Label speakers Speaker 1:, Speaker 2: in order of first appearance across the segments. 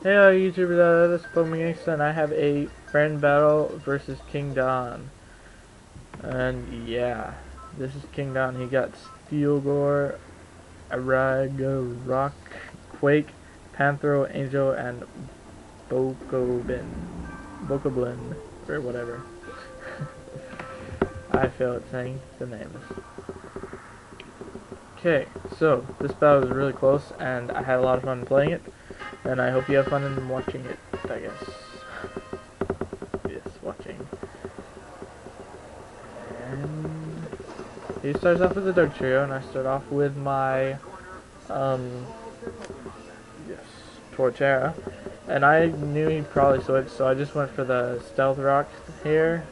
Speaker 1: Hey YouTubers, this is Pokemongangstah, and I have a friend battle versus King Don. And yeah, this is King Don. He got Steelgore, Rock, Quake, Panthro, Angel, and Bokoblin, or whatever. I fail at saying the names. Okay, so this battle was really close, and I had a lot of fun playing it, and I hope you have fun in watching it, I guess. Yes, watching. And he starts off with the Dark Trio, and I start off with my, yes, Torterra. And I knew he'd probably switch, so I just went for the Stealth Rock here,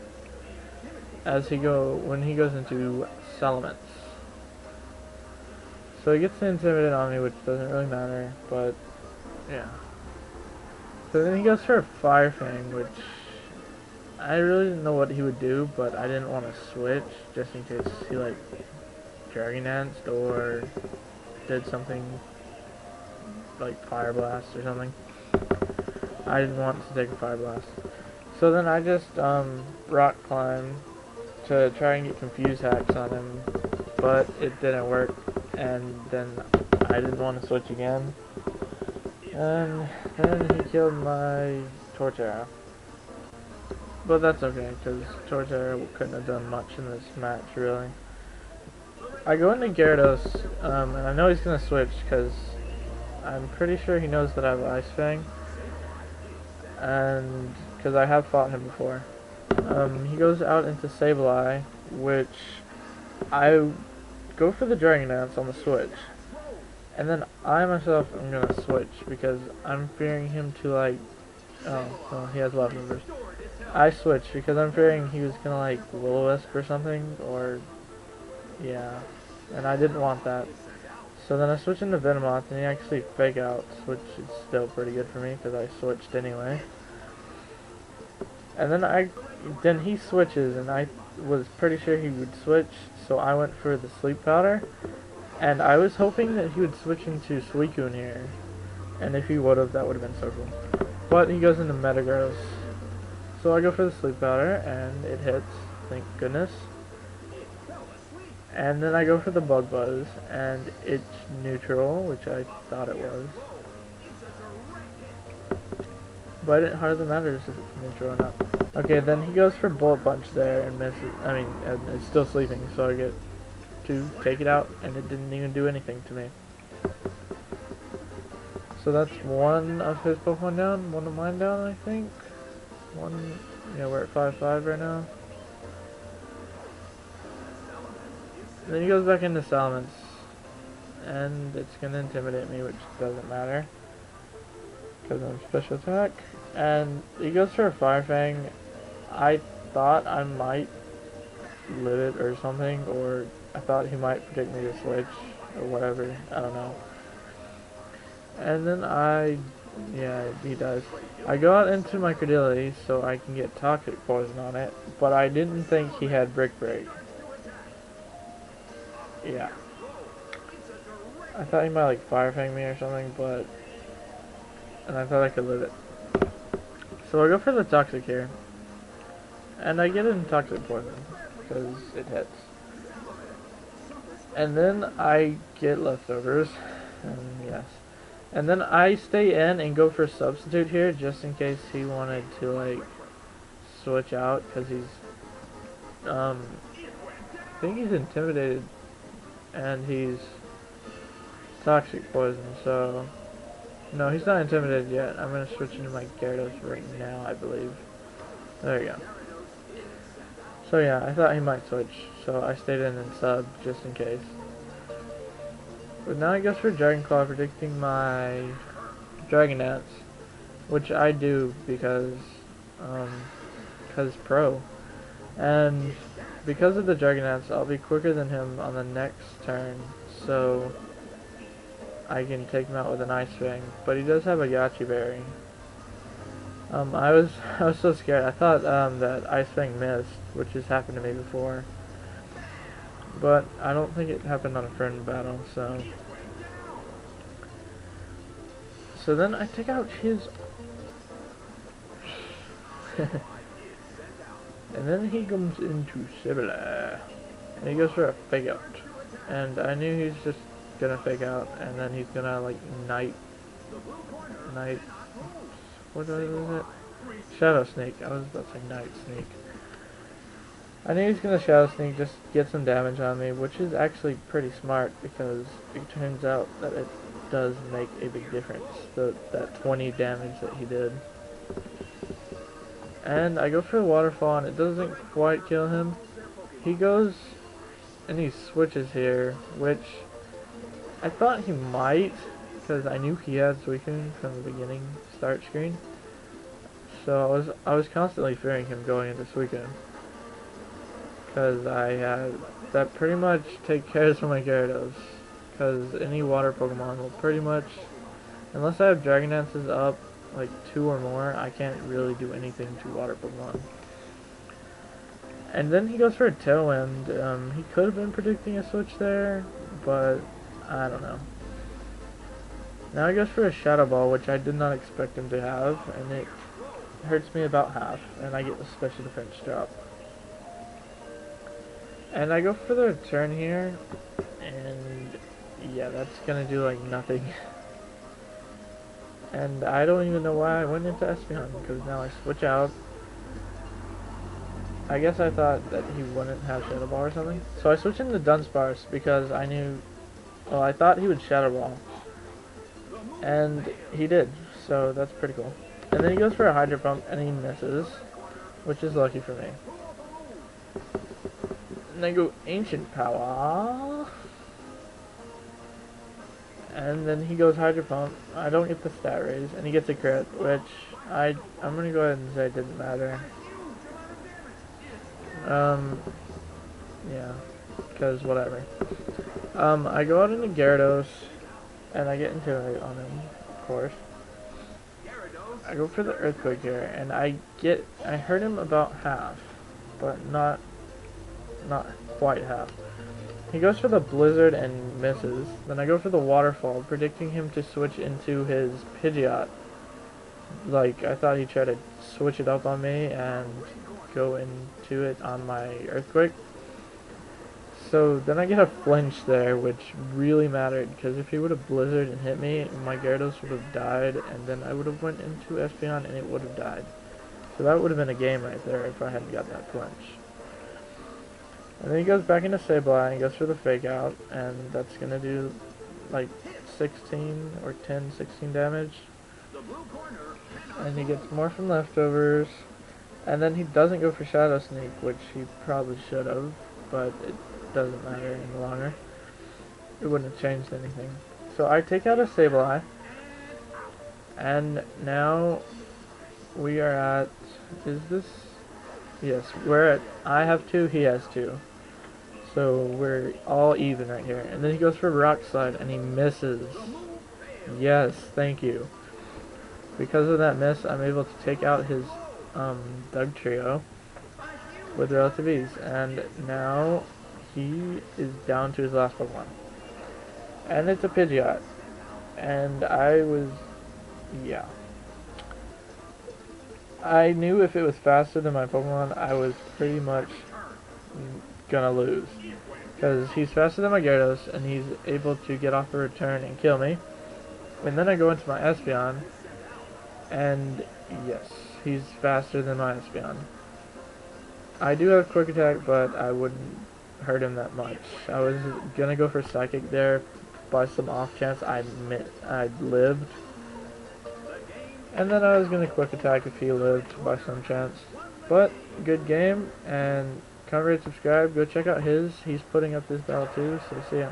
Speaker 1: when he goes into Salamence. So he gets intimidated on me, which doesn't really matter, but yeah. So then he goes for a Fire Fang, which I really didn't know what he would do, but I didn't want to switch just in case he like Dragon Danced or did something like Fire Blast or something. I didn't want to take a Fire Blast. So then I just Rock Climb to try and get Confuse Hacks on him, but it didn't work, and then I didn't want to switch again. And then he killed my Torterra. But that's okay, because Torterra couldn't have done much in this match, really. I go into Gyarados, and I know he's going to switch, because I'm pretty sure he knows that I have Ice Fang. And because I have fought him before. He goes out into Sableye, which I go for the Dragon Dance on the switch. And then I myself am going to switch, because I'm fearing him to like, oh, well, he has leftovers. I switched because I'm fearing he was gonna like Will-O-Wisp or something, or yeah, and I didn't want that. So then I switched into Venomoth, and he actually Fake Outs, which is still pretty good for me because I switched anyway. And then he switches, and I was pretty sure he would switch, so I went for the Sleep Powder, and I was hoping that he would switch into Suicune here, and if he would have, that would have been so cool. But he goes into Metagross. So I go for the Sleep Powder, and it hits, thank goodness. And then I go for the Bug Buzz, and it's neutral, which I thought it was. But it hardly matters if it's neutral or not. Okay, then he goes for Bullet Punch there, and misses, and it's still sleeping, so I get to take it out, and it didn't even do anything to me. So that's one of his Pokemon down, one of mine down, I think. Yeah, we're at 5-5 right now. And then he goes back into Salamence, and it's gonna intimidate me, which doesn't matter because I'm special attack. And he goes for a Fire Fang. I thought I might live it or something, or I thought he might predict me to switch or whatever. I don't know. And then yeah, he does. I go out into my Credility so I can get Toxic Poison on it, but I didn't think he had Brick Break. Yeah. I thought he might like Fire Fang me or something, and I thought I could live it. So I go for the Toxic here, and I get it in Toxic Poison, because it hits. And then I get Leftovers, and yes. And then I stay in and go for Substitute here, just in case he wanted to, like, switch out, because he's, I think he's intimidated, and he's Toxic Poison, so, no, he's not intimidated yet. I'm going to switch into my Gyarados right now, I believe. There you go. So yeah, I thought he might switch, so I stayed in and sub, just in case. But now he goes for Dragon Claw, predicting my Dragon Dance, which I do because pro. And because of the Dragon Dance, I'll be quicker than him on the next turn, so I can take him out with an Ice Fang. But he does have a Yachi Berry. I was so scared. I thought that Ice Fang missed, which has happened to me before. But I don't think it happened on a friend battle, so So then I take out his... and then he comes into Sibila. And he goes for a fake out. And I knew he was just gonna fake out, and then he's gonna like night, what was it? Shadow Sneak. I was about to say Night Sneak. I knew he was gonna Shadow Sneak, just get some damage on me, which is actually pretty smart because it turns out that it does make a big difference. That 20 damage that he did. And I go for the waterfall, and it doesn't quite kill him. He goes and he switches here, which I thought he might, because I knew he had Suicune from the beginning start screen. So I was constantly fearing him going into Suicune, because I had that pretty much take care of my Gyarados, because any water Pokemon will pretty much, unless I have Dragon Dances up like 2 or more, I can't really do anything to water Pokemon. And then he goes for a Tailwind. He could have been predicting a switch there, but I don't know. Now he goes for a Shadow Ball, which I did not expect him to have, and it hurts me about half, and I get the special defense drop. And I go for the return here, and yeah, that's gonna do like nothing. And I don't even know why I went into Espeon, because now I switch out. I guess I thought that he wouldn't have Shadow Ball or something. So I switched into Dunsparce because I knew, well, I thought he would Shadow Ball. And he did, so that's pretty cool. And then he goes for a Hydro Pump and he misses, which is lucky for me. And I go Ancient Power. And then he goes Hydro Pump. I don't get the stat raise, and he gets a crit, which I'm gonna go ahead and say it didn't matter. Yeah, because whatever. I go out into Gyarados, and I get Intimidate on him, of course. I go for the Earthquake here, and I hurt him about half, but not quite half. He goes for the Blizzard and misses. Then I go for the Waterfall, predicting him to switch into his Pidgeot. Like, I thought he'd try to switch it up on me and go into it on my Earthquake. So then I get a flinch there, which really mattered, because if he would have Blizzard and hit me, my Gyarados would have died, and then I would have went into Espeon and it would have died. So that would have been a game right there if I hadn't got that flinch. And then he goes back into Sableye and goes for the Fake Out, and that's going to do like 16 or 10, 16 damage. And he gets more from leftovers. And then he doesn't go for Shadow Sneak, which he probably should have, but it doesn't matter any longer. It wouldn't have changed anything. So I take out a Sableye, and now we are at, is this? Yes, we're at, I have 2, he has 2. So we're all even right here. And then he goes for Rock Slide, and he misses. Yes, thank you. Because of that miss, I'm able to take out his Doug Trio with relative ease, and now he is down to his last Pokemon, and it's a Pidgeot, and yeah, I knew if it was faster than my Pokemon, I was pretty much gonna lose, because he's faster than my Gyarados, and he's able to get off a return and kill me. And then I go into my Espeon, and yes, he's faster than my Espeon. I do have Quick Attack, but I wouldn't hurt him that much. I was gonna go for Psychic there by some off chance I lived. And then I was gonna Quick Attack if he lived by some chance. But, good game, and comment, rate, subscribe. Go check out his. He's putting up this battle too, so see ya.